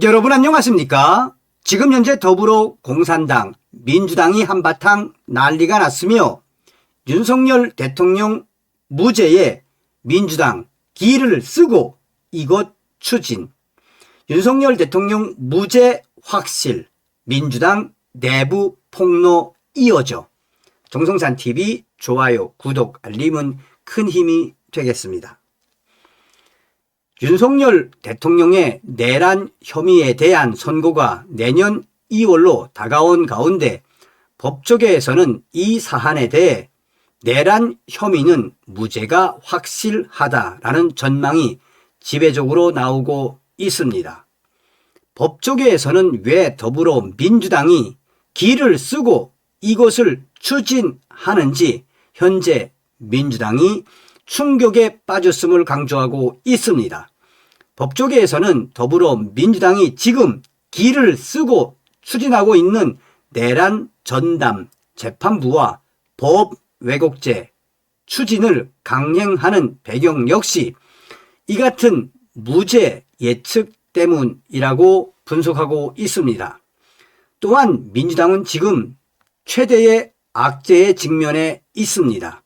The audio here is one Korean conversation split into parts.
여러분 안녕하십니까? 지금 현재 더불어공산당, 민주당이 한바탕 난리가 났으며 윤석열 대통령 무죄에 민주당 기를 쓰고 이것 추진, 윤석열 대통령 무죄 확실, 민주당 내부 폭로 이어져. 정성산TV 좋아요, 구독, 알림은 큰 힘이 되겠습니다. 윤석열 대통령의 내란 혐의에 대한 선고가 내년 2월로 다가온 가운데 법조계에서는 이 사안에 대해 내란 혐의는 무죄가 확실하다라는 전망이 지배적으로 나오고 있습니다. 법조계에서는 왜 더불어민주당이 기를 쓰고 이것을 추진하는지 현재 민주당이 충격에 빠졌음을 강조하고 있습니다. 법조계에서는 더불어민주당이 지금 기를 쓰고 추진하고 있는 내란 전담 재판부와 법 왜곡죄 추진을 강행하는 배경 역시 이 같은 무죄 예측 때문이라고 분석하고 있습니다. 또한 민주당은 지금 최대의 악재에 직면해 있습니다.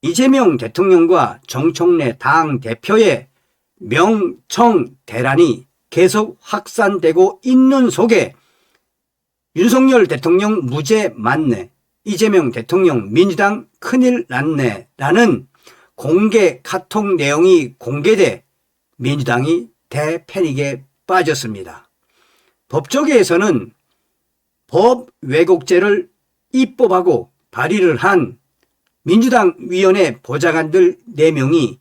이재명 대통령과 정청래 당대표의 명청대란이 계속 확산되고 있는 속에 윤석열 대통령 무죄 맞네, 이재명 대통령 민주당 큰일 났네 라는 공개 카톡 내용이 공개돼 민주당이 대패닉에 빠졌습니다. 법조계에서는 법 왜곡죄를 입법하고 발의를 한 민주당 위원회 보좌관들 4명이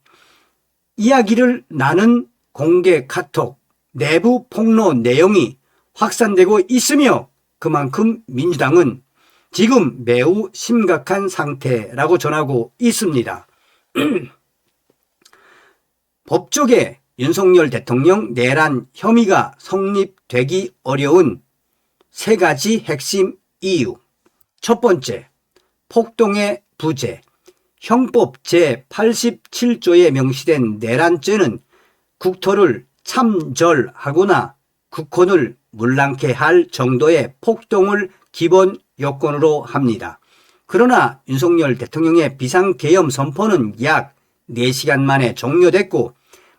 이야기를 나눈 공개 카톡 내부 폭로 내용이 확산되고 있으며 그만큼 민주당은 지금 매우 심각한 상태라고 전하고 있습니다. 법조계 윤석열 대통령 내란 혐의가 성립되기 어려운 3가지 핵심 이유. 첫 번째, 폭동의 부재. 형법 제87조에 명시된 내란죄는 국토를 참절하거나 국혼을 문랑케 할 정도의 폭동을 기본 요건으로 합니다. 그러나 윤석열 대통령의 비상계엄 선포는 약 4시간 만에 종료됐고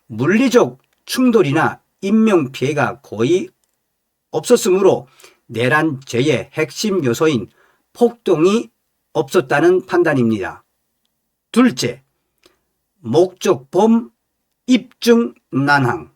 물리적 충돌이나 인명피해가 거의 없었으므로 내란죄의 핵심 요소인 폭동이 없었다는 판단입니다. 둘째, 목적범 입증 난항.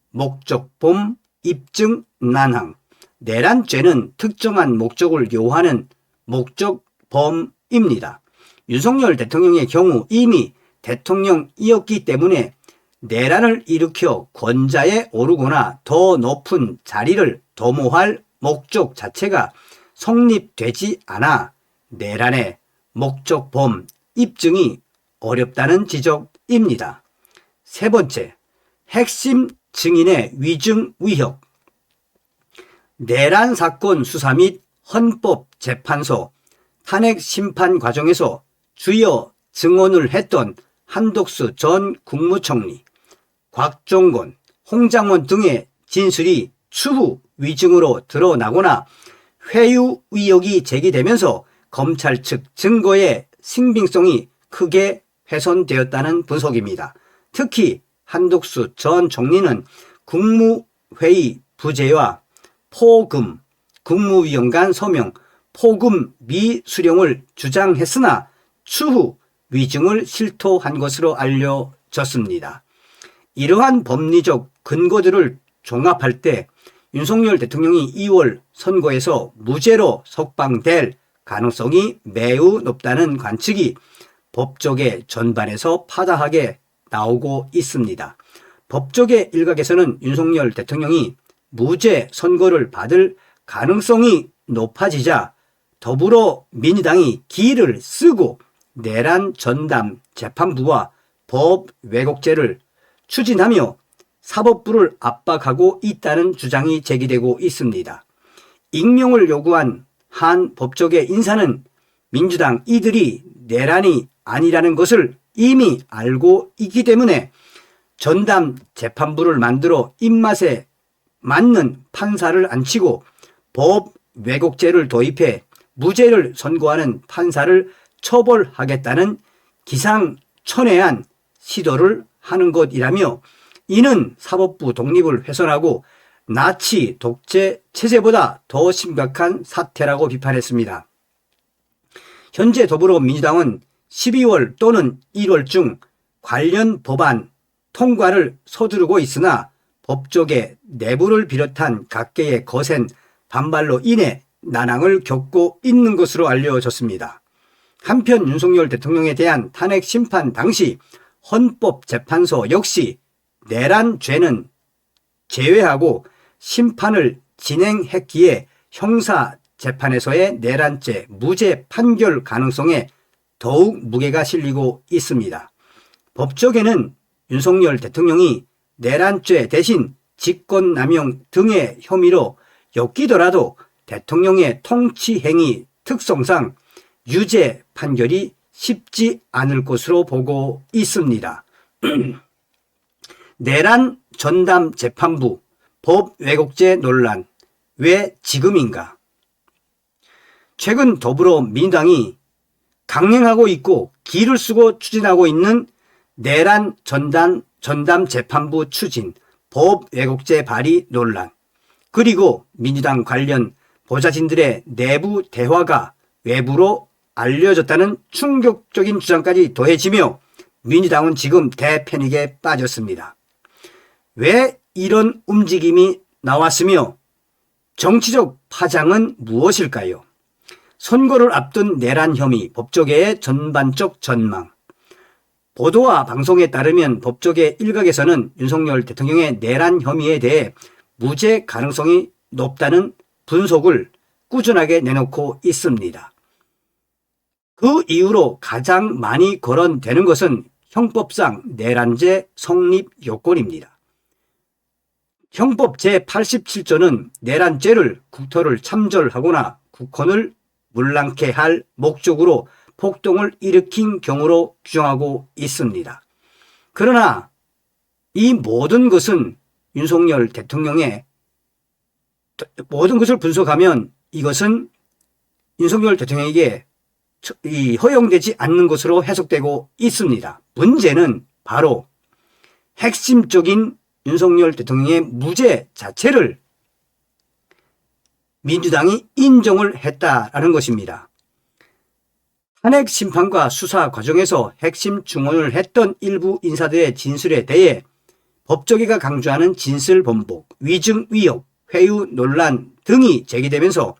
목적범 입증 난항. 내란죄는 특정한 목적을 요하는 목적범입니다. 윤석열 대통령의 경우 이미 대통령이었기 때문에 내란을 일으켜 권좌에 오르거나 더 높은 자리를 도모할 목적 자체가 성립되지 않아 내란의 목적범 입증이 어렵다는 지적입니다. 세 번째, 핵심 증인의 위증 위협. 내란 사건 수사 및 헌법재판소 탄핵 심판 과정에서 주요 증언을 했던 한덕수 전 국무총리, 곽종건, 홍장원 등의 진술이 추후 위증으로 드러나거나 회유 의혹이 제기되면서 검찰 측 증거의 신빙성이 크게 훼손되었다는 분석입니다. 특히 한덕수 전 총리는 국무회의 부재와 포금, 국무위원 간 서명, 포금 미수령을 주장했으나 추후 위증을 실토한 것으로 알려졌습니다. 이러한 법리적 근거들을 종합할 때 윤석열 대통령이 2월 선고에서 무죄로 석방될 가능성이 매우 높다는 관측이 법조계 전반에서 파다하게 나오고 있습니다. 법조계 일각에서는 윤석열 대통령이 무죄 선고를 받을 가능성이 높아지자 더불어민주당이 기를 쓰고 내란 전담 재판부와 법 왜곡죄를 추진하며 사법부를 압박하고 있다는 주장이 제기되고 있습니다. 익명을 요구한 한 법조계 인사는 민주당 이들이 내란이 아니라는 것을 이미 알고 있기 때문에 전담 재판부를 만들어 입맛에 맞는 판사를 안치고 법 왜곡죄를 도입해 무죄를 선고하는 판사를 처벌하겠다는 기상천외한 시도를 하는 것이라며, 이는 사법부 독립을 훼손하고 나치 독재 체제보다 더 심각한 사태라고 비판했습니다. 현재 더불어민주당은 12월 또는 1월중 관련 법안 통과를 서두르고 있으나 법조계 내부를 비롯한 각계의 거센 반발로 인해 난항을 겪고 있는 것으로 알려졌습니다. 한편 윤석열 대통령에 대한 탄핵 심판 당시 헌법재판소 역시 내란 죄는 제외하고 심판을 진행했기에 형사재판에서의 내란죄 무죄 판결 가능성에 더욱 무게가 실리고 있습니다. 법조계는 윤석열 대통령이 내란죄 대신 직권남용 등의 혐의로 엮이더라도 대통령의 통치행위 특성상 유죄 판결이 쉽지 않을 것으로 보고 있습니다. 내란 전담 재판부 법 왜곡죄 논란, 왜 지금인가? 최근 더불어민주당이 강행하고 있고 기를 쓰고 추진하고 있는 내란 전담 재판부 추진, 법 왜곡죄 발의 논란, 그리고 민주당 관련 보좌진들의 내부 대화가 외부로 알려졌다는 충격적인 주장까지 더해지며 민주당은 지금 대패닉에 빠졌습니다. 왜 이런 움직임이 나왔으며 정치적 파장은 무엇일까요? 선거를 앞둔 내란 혐의, 법조계의 전반적 전망. 보도와 방송에 따르면 법조계 일각에서는 윤석열 대통령의 내란 혐의에 대해 무죄 가능성이 높다는 분석을 꾸준하게 내놓고 있습니다. 그 이후로 가장 많이 거론되는 것은 형법상 내란죄 성립 요건입니다. 형법 제87조는 내란죄를 국토를 참절하거나 국헌을 문랑케 할 목적으로 폭동을 일으킨 경우로 규정하고 있습니다. 그러나 이 모든 것은 윤석열 대통령의 모든 것을 분석하면 이것은 윤석열 대통령에게 허용되지 않는 것으로 해석되고 있습니다. 문제는 바로 핵심적인 윤석열 대통령의 무죄 자체를 민주당이 인정을 했다라는 것입니다. 탄핵 심판과 수사 과정에서 핵심 증언을 했던 일부 인사들의 진술에 대해 법조계가 강조하는 진술 번복, 위증 위협, 회유 논란 등이 제기되면서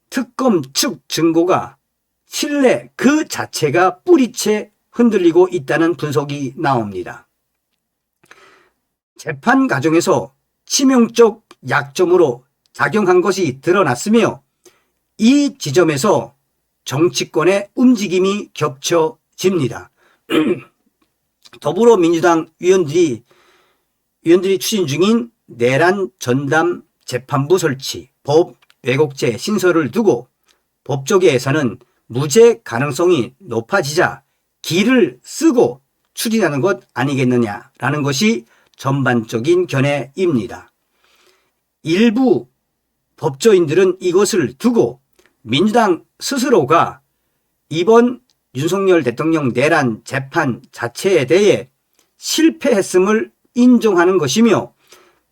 특검 측 증거가 신뢰 그 자체가 뿌리채 흔들리고 있다는 분석이 나옵니다. 재판 과정에서 치명적 약점으로 작용한 것이 드러났으며 이 지점에서 정치권의 움직임이 겹쳐집니다. 더불어민주당 위원들이 추진 중인 내란 전담 재판부 설치, 법 왜곡죄 신설을 두고 법조계에서는 무죄 가능성이 높아지자 기를 쓰고 추진하는 것 아니겠느냐라는 것이 전반적인 견해입니다. 일부 법조인들은 이것을 두고 민주당 스스로가 이번 윤석열 대통령 내란 재판 자체에 대해 실패했음을 인정하는 것이며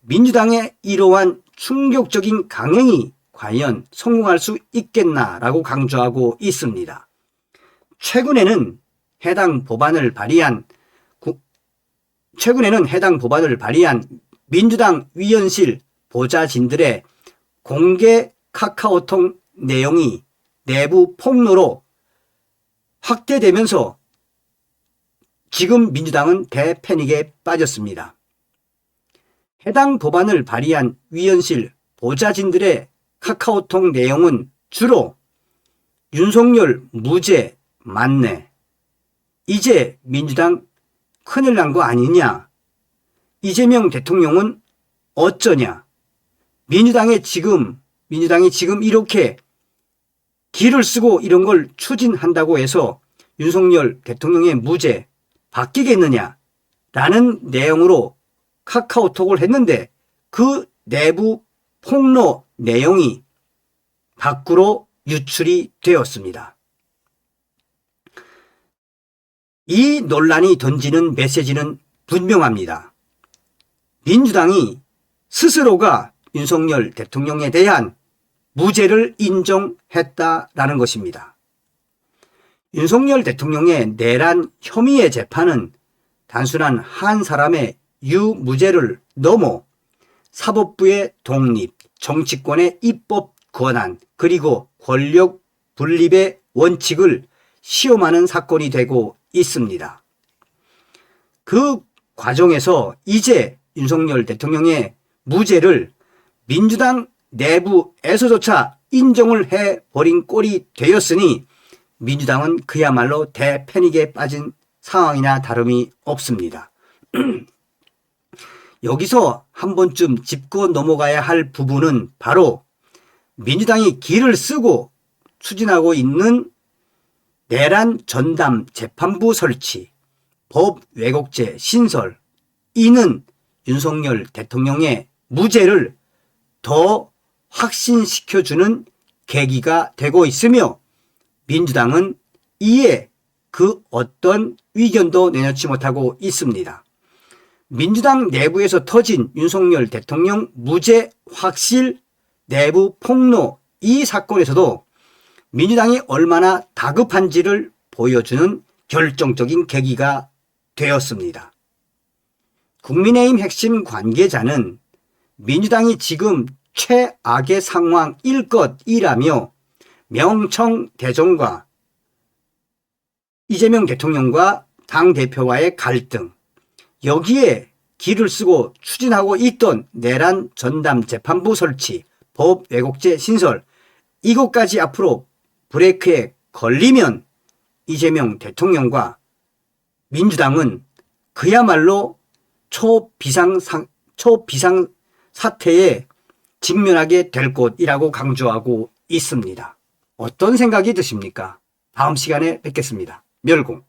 민주당의 이러한 충격적인 강행이 과연 성공할 수 있겠나라고 강조하고 있습니다. 최근에는 해당 법안을 발의한 민주당 위원실 보좌진들의 공개 카카오톡 내용이 내부 폭로로 확대되면서 지금 민주당은 대패닉에 빠졌습니다. 해당 법안을 발의한 위원실 보좌진들의 카카오톡 내용은 주로 윤석열 무죄 맞네, 이제 민주당 큰일 난 거 아니냐, 이재명 대통령은 어쩌냐, 민주당이 지금 이렇게 기를 쓰고 이런 걸 추진한다고 해서 윤석열 대통령의 무죄 바뀌겠느냐 라는 내용으로 카카오톡을 했는데 그 내부 폭로 내용이 밖으로 유출이 되었습니다. 이 논란이 던지는 메시지는 분명합니다. 민주당이 스스로가 윤석열 대통령에 대한 무죄를 인정했다라는 것입니다. 윤석열 대통령의 내란 혐의의 재판은 단순한 한 사람의 유무죄를 넘어 사법부의 독립, 정치권의 입법 권한, 그리고 권력 분립의 원칙을 시험하는 사건이 되고 있습니다. 그 과정에서 이제 윤석열 대통령의 무죄를 민주당 내부에서조차 인정을 해버린 꼴이 되었으니 민주당은 그야말로 대패닉에 빠진 상황이나 다름이 없습니다. 여기서 한 번쯤 짚고 넘어가야 할 부분은 바로 민주당이 기를 쓰고 추진하고 있는 내란 전담 재판부 설치, 법 왜곡죄 신설, 이는 윤석열 대통령의 무죄를 더 확신시켜주는 계기가 되고 있으며 민주당은 이에 그 어떤 의견도 내놓지 못하고 있습니다. 민주당 내부에서 터진 윤석열 대통령 무죄 확실 내부 폭로 이 사건에서도 민주당이 얼마나 다급한지를 보여주는 결정적인 계기가 되었습니다. 국민의힘 핵심 관계자는 민주당이 지금 최악의 상황일 것이라며 명청대전과 이재명 대통령과 당대표와의 갈등, 여기에 기를 쓰고 추진하고 있던 내란 전담 재판부 설치, 법 왜곡죄 신설, 이것까지 앞으로 브레이크에 걸리면 이재명 대통령과 민주당은 그야말로 초비상 사태에 직면하게 될 것이라고 강조하고 있습니다. 어떤 생각이 드십니까? 다음 시간에 뵙겠습니다. 멸공.